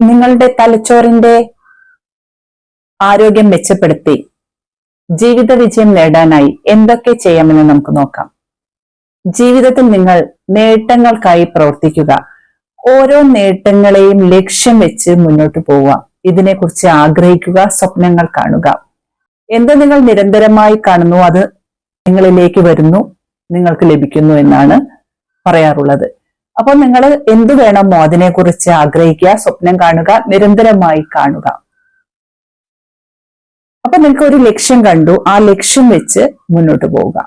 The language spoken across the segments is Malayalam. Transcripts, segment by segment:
നിങ്ങളുടെ തലച്ചോറിന്റെ ആരോഗ്യം മെച്ചപ്പെടുത്തി ജീവിത വിജയം നേടാനായി എന്തൊക്കെ ചെയ്യാമെന്ന് നമുക്ക് നോക്കാം. ജീവിതത്തിൽ നിങ്ങൾ നേട്ടങ്ങൾക്കായി പ്രവർത്തിക്കുക. ഓരോ നേട്ടങ്ങളെയും ലക്ഷ്യം വെച്ച് മുന്നോട്ട് പോവുക. ഇതിനെക്കുറിച്ച് ആഗ്രഹിക്കുക, സ്വപ്നങ്ങൾ കാണുക. എന്ത് നിങ്ങൾ നിരന്തരമായി കാണുന്നു അത് നിങ്ങളിലേക്ക് വരുന്നു, നിങ്ങൾക്ക് ലഭിക്കുന്നു എന്നാണ് പറയാറുള്ളത്. അപ്പോൾ നിങ്ങൾ എന്ത് വേണമോ അതിനെക്കുറിച്ച് ആഗ്രഹിക്കുക, സ്വപ്നം കാണുക, നിരന്തരമായി കാണുക. അപ്പൊ നിങ്ങൾക്ക് ഒരു ലക്ഷ്യം കണ്ടു, ആ ലക്ഷ്യം വെച്ച് മുന്നോട്ട് പോവുക.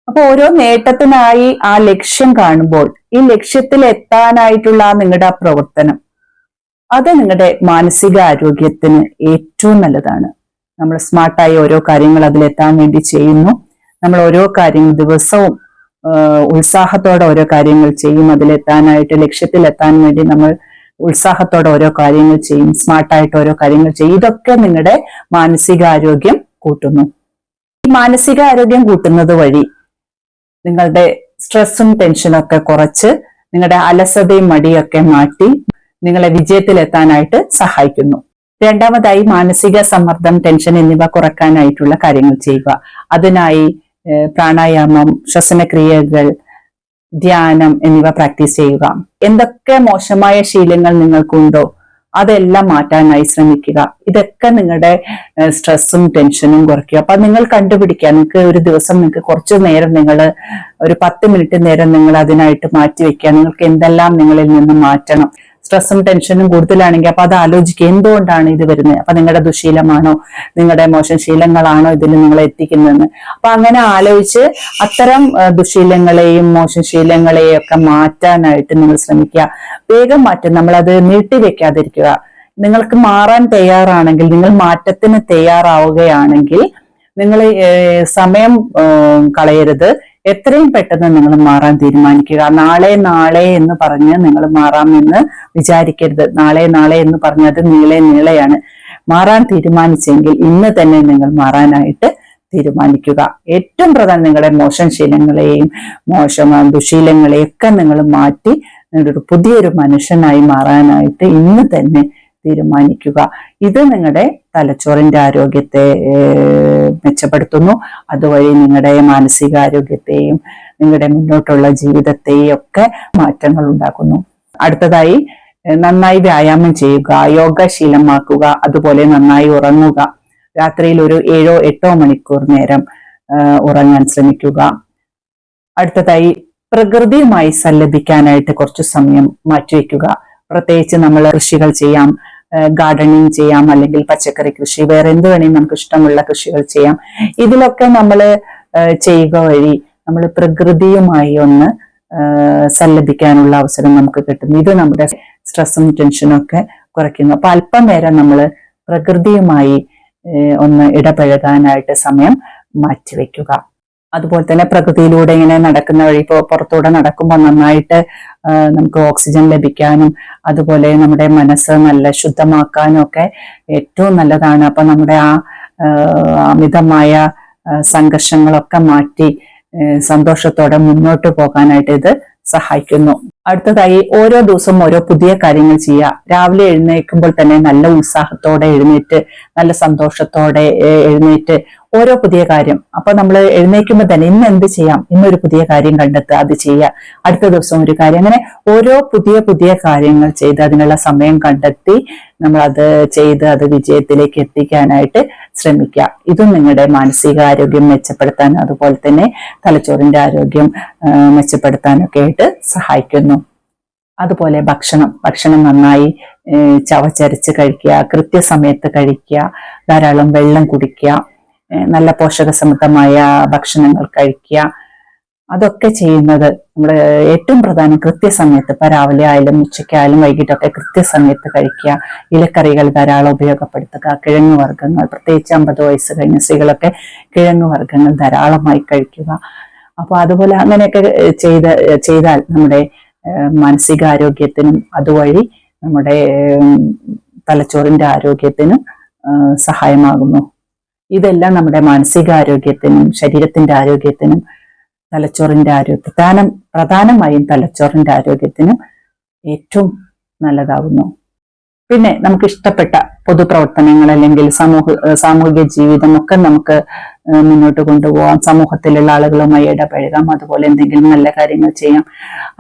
അപ്പൊ ഓരോ നേട്ടത്തിനായി ആ ലക്ഷ്യം കാണുമ്പോൾ ഈ ലക്ഷ്യത്തിൽ എത്താനായിട്ടുള്ള നിങ്ങളുടെ ആ പ്രവർത്തനം അത് നിങ്ങളുടെ മാനസിക ആരോഗ്യത്തിന് ഏറ്റവും നല്ലതാണ്. നമ്മൾ സ്മാർട്ടായി ഓരോ കാര്യങ്ങൾ അതിലെത്താൻ വേണ്ടി ചെയ്യുന്നു. നമ്മൾ ഓരോ കാര്യങ്ങൾ ദിവസവും ഉത്സാഹത്തോടെ ഓരോ കാര്യങ്ങൾ ചെയ്യും. അതിലെത്താനായിട്ട് ലക്ഷ്യത്തിലെത്താൻ വേണ്ടി നമ്മൾ ഉത്സാഹത്തോടെ ഓരോ കാര്യങ്ങൾ ചെയ്യും, സ്മാർട്ടായിട്ട് ഓരോ കാര്യങ്ങൾ ചെയ്യും. ഇതൊക്കെ നിങ്ങളുടെ മാനസികാരോഗ്യം കൂട്ടുന്നു. ഈ മാനസികാരോഗ്യം കൂട്ടുന്നത് വഴി നിങ്ങളുടെ സ്ട്രെസ്സും ടെൻഷനും ഒക്കെ കുറച്ച് നിങ്ങളുടെ അലസതയും മടിയൊക്കെ മാറ്റി നിങ്ങളെ വിജയത്തിലെത്താനായിട്ട് സഹായിക്കുന്നു. രണ്ടാമതായി മാനസിക സമ്മർദ്ദം, ടെൻഷൻ എന്നിവ കുറയ്ക്കാനായിട്ടുള്ള കാര്യങ്ങൾ ചെയ്യുക. അതിനായി പ്രാണായാമം, ശ്വസനക്രിയകൾ, ധ്യാനം എന്നിവ പ്രാക്ടീസ് ചെയ്യുക. എന്തൊക്കെ മോശമായ ശീലങ്ങൾ നിങ്ങൾക്കുണ്ടോ അതെല്ലാം മാറ്റാനായി ശ്രമിക്കുക. ഇതൊക്കെ നിങ്ങളുടെ സ്ട്രെസ്സും ടെൻഷനും കുറയ്ക്കുക. അപ്പൊ നിങ്ങൾ കണ്ടുപിടിക്കുക. നിങ്ങൾക്ക് ഒരു ദിവസം നിങ്ങൾക്ക് കുറച്ചു നേരം ഒരു 10 മിനിറ്റ് നേരം നിങ്ങൾ അതിനായിട്ട് മാറ്റിവെക്കുക. നിങ്ങൾക്ക് എന്തെല്ലാം നിങ്ങളിൽ നിന്ന് മാറ്റണം. സ്ട്രെസ്സും ടെൻഷനും കൂടുതലാണെങ്കിൽ അപ്പൊ അത് ആലോചിക്കുക, എന്തുകൊണ്ടാണ് ഇത് വരുന്നത്? അപ്പൊ നിങ്ങളുടെ ദുശീലമാണോ, നിങ്ങളുടെ മോശം ശീലങ്ങളാണോ ഇതിൽ നിങ്ങളെ എത്തിക്കുന്നതെന്ന്. അപ്പൊ അങ്ങനെ ആലോചിച്ച് അത്തരം ദുശീലങ്ങളെയും മോശം ശീലങ്ങളെയും ഒക്കെ മാറ്റാനായിട്ട് നിങ്ങൾ ശ്രമിക്കുക. വേഗം മാറ്റും, നമ്മളത് നീട്ടിവെക്കാതിരിക്കുക. നിങ്ങൾക്ക് മാറാൻ തയ്യാറാണെങ്കിൽ, നിങ്ങൾ മാറ്റത്തിന് തയ്യാറാവുകയാണെങ്കിൽ നിങ്ങൾ സമയം കളയരുത്. എത്രയും പെട്ടെന്ന് നിങ്ങൾ മാറാൻ തീരുമാനിക്കുക. നാളെ എന്ന് പറഞ്ഞ് നിങ്ങൾ മാറാമെന്ന് വിചാരിക്കരുത്. നാളെ എന്ന് പറഞ്ഞത് നീളെയാണ്. മാറാൻ തീരുമാനിച്ചെങ്കിൽ ഇന്ന് തന്നെ നിങ്ങൾ മാറാനായിട്ട് തീരുമാനിക്കുക. ഏറ്റവും പ്രധാനം നിങ്ങളുടെ മോശം ശീലങ്ങളെയും ദുശീലങ്ങളെയും ഒക്കെ നിങ്ങൾ മാറ്റി നിങ്ങളൊരു പുതിയൊരു മനുഷ്യനായി മാറാനായിട്ട് ഇന്ന് തന്നെ തീരുമാനിക്കുക. ഇത് നിങ്ങളുടെ തലച്ചോറിന്റെ ആരോഗ്യത്തെ മെച്ചപ്പെടുത്തുന്നു. അതുവഴി നിങ്ങളുടെ മാനസികാരോഗ്യത്തെയും നിങ്ങളുടെ മുന്നോട്ടുള്ള ജീവിതത്തെയും ഒക്കെ മാറ്റങ്ങൾ ഉണ്ടാക്കുന്നു. അടുത്തതായി നന്നായി വ്യായാമം ചെയ്യുക, യോഗ ശീലമാക്കുക. അതുപോലെ നന്നായി ഉറങ്ങുക. രാത്രിയിൽ ഒരു 7-8 മണിക്കൂർ നേരം ഉറങ്ങാൻ ശ്രമിക്കുക. അടുത്തതായി പ്രകൃതിയുമായി സല്ലപിക്കാനായിട്ട് കുറച്ചു സമയം മാറ്റിവെക്കുക. പ്രത്യേകിച്ച് നമ്മൾ കൃഷികൾ ചെയ്യാം, ഗാർഡനിങ് ചെയ്യാം, അല്ലെങ്കിൽ പച്ചക്കറി കൃഷി, വേറെ എന്ത് വേണമെങ്കിലും നമുക്ക് ഇഷ്ടമുള്ള കൃഷികൾ ചെയ്യാം. ഇതിലൊക്കെ നമ്മൾ ചെയ്യുക വഴി നമ്മൾ പ്രകൃതിയുമായി ഒന്ന് സല്ലപിക്കാനുള്ള അവസരം നമുക്ക് കിട്ടുന്നു. ഇത് നമ്മുടെ സ്ട്രെസ്സും ടെൻഷനും ഒക്കെ കുറയ്ക്കുന്നു. അപ്പൊ അല്പം നേരം നമ്മൾ പ്രകൃതിയുമായി ഒന്ന് ഇടപഴകാനായിട്ട് സമയം മാറ്റിവെക്കുക. അതുപോലെ തന്നെ പ്രകൃതിയിലൂടെ ഇങ്ങനെ നടക്കുന്ന വഴി, ഇപ്പോൾ പുറത്തൂടെ നടക്കുമ്പോൾ നന്നായിട്ട് നമുക്ക് ഓക്സിജൻ ലഭിക്കാനും അതുപോലെ നമ്മുടെ മനസ്സ് നല്ല ശുദ്ധമാക്കാനും ഒക്കെ ഏറ്റവും നല്ലതാണ്. അപ്പൊ നമ്മുടെ ആ അമിതമായ സംഘർഷങ്ങളൊക്കെ മാറ്റി സന്തോഷത്തോടെ മുന്നോട്ട് പോകാനായിട്ട് ഇത് സഹായിക്കുന്നു. അടുത്തതായി ഓരോ ദിവസവും ഓരോ പുതിയ കാര്യങ്ങൾ ചെയ്യുക. രാവിലെ എഴുന്നേൽക്കുമ്പോൾ തന്നെ നല്ല ഉത്സാഹത്തോടെ എഴുന്നേറ്റ്, നല്ല സന്തോഷത്തോടെ എഴുന്നേറ്റ് ഓരോ പുതിയ കാര്യം. അപ്പൊ നമ്മൾ എഴുന്നേൽക്കുമ്പോൾ തന്നെ ഇന്ന് എന്ത് ചെയ്യാം, ഇന്നൊരു പുതിയ കാര്യം കണ്ടെത്തുക, അത് ചെയ്യുക. അടുത്ത ദിവസം ഒരു കാര്യം, അങ്ങനെ ഓരോ പുതിയ കാര്യങ്ങൾ ചെയ്ത് അതിനുള്ള സമയം കണ്ടെത്തി നമ്മൾ അത് ചെയ്ത് അത് വിജയത്തിലേക്ക് എത്തിക്കാനായിട്ട് ശ്രമിക്കുക. ഇതും നിങ്ങളുടെ മാനസികാരോഗ്യം മെച്ചപ്പെടുത്താൻ അതുപോലെ തന്നെ തലച്ചോറിന്റെ ആരോഗ്യം മെച്ചപ്പെടുത്താനൊക്കെ ആയിട്ട് സഹായിക്കുന്നു. അതുപോലെ ഭക്ഷണം നന്നായി ചവച്ചരച്ച് കഴിക്കുക, കൃത്യസമയത്ത് കഴിക്കുക, ധാരാളം വെള്ളം കുടിക്കുക, നല്ല പോഷകസമൃദ്ധമായ ഭക്ഷണങ്ങൾ കഴിക്കുക. അതൊക്കെ ചെയ്യുന്നത് നമ്മൾ ഏറ്റവും പ്രധാനം കൃത്യസമയത്ത്, ഇപ്പൊ രാവിലെ ആയാലും ഉച്ചയ്ക്കായാലും വൈകിട്ടൊക്കെ കൃത്യസമയത്ത് കഴിക്കുക. ഇലക്കറികൾ ധാരാളം ഉപയോഗപ്പെടുത്തുക. കിഴങ്ങ് വർഗ്ഗങ്ങൾ, പ്രത്യേകിച്ച് 50 വയസ്സ് കഴിഞ്ഞ സ്ത്രീകളൊക്കെ കിഴങ്ങ് വർഗ്ഗങ്ങൾ ധാരാളമായി കഴിക്കുക. അപ്പൊ അതുപോലെ അങ്ങനെയൊക്കെ ചെയ്താൽ നമ്മുടെ മാനസികാരോഗ്യത്തിനും അതുവഴി നമ്മുടെ തലച്ചോറിന്റെ ആരോഗ്യത്തിനും സഹായമാകുന്നു. ഇതെല്ലാം നമ്മുടെ മാനസികാരോഗ്യത്തിനും ശരീരത്തിന്റെ ആരോഗ്യത്തിനും തലച്ചോറിന്റെ പ്രധാനമായും തലച്ചോറിന്റെ ആരോഗ്യത്തിനും ഏറ്റവും നല്ലതാകുന്നു. പിന്നെ നമുക്ക് ഇഷ്ടപ്പെട്ട പൊതുപ്രവർത്തനങ്ങൾ അല്ലെങ്കിൽ സാമൂഹിക ജീവിതം ഒക്കെ നമുക്ക് മുന്നോട്ട് കൊണ്ടുപോകാം. സമൂഹത്തിലുള്ള ആളുകളുമായി ഇടപഴകാം, അതുപോലെ എന്തെങ്കിലും നല്ല കാര്യങ്ങൾ ചെയ്യാം.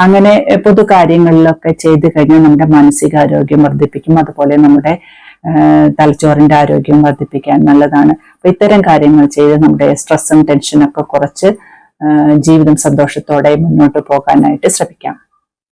അങ്ങനെ പൊതു കാര്യങ്ങളിലൊക്കെ ചെയ്തു കഴിഞ്ഞാൽ നമ്മുടെ മാനസികാരോഗ്യം വർദ്ധിപ്പിക്കും, അതുപോലെ നമ്മുടെ തലച്ചോറിന്റെ ആരോഗ്യം വർദ്ധിപ്പിക്കാൻ നല്ലതാണ്. അപ്പൊ ഇത്തരം കാര്യങ്ങൾ ചെയ്ത് നമ്മുടെ സ്ട്രെസ്സും ടെൻഷനൊക്കെ കുറച്ച് ജീവിതം സന്തോഷത്തോടെ മുന്നോട്ട് പോകാനായിട്ട് ശ്രമിക്കാം.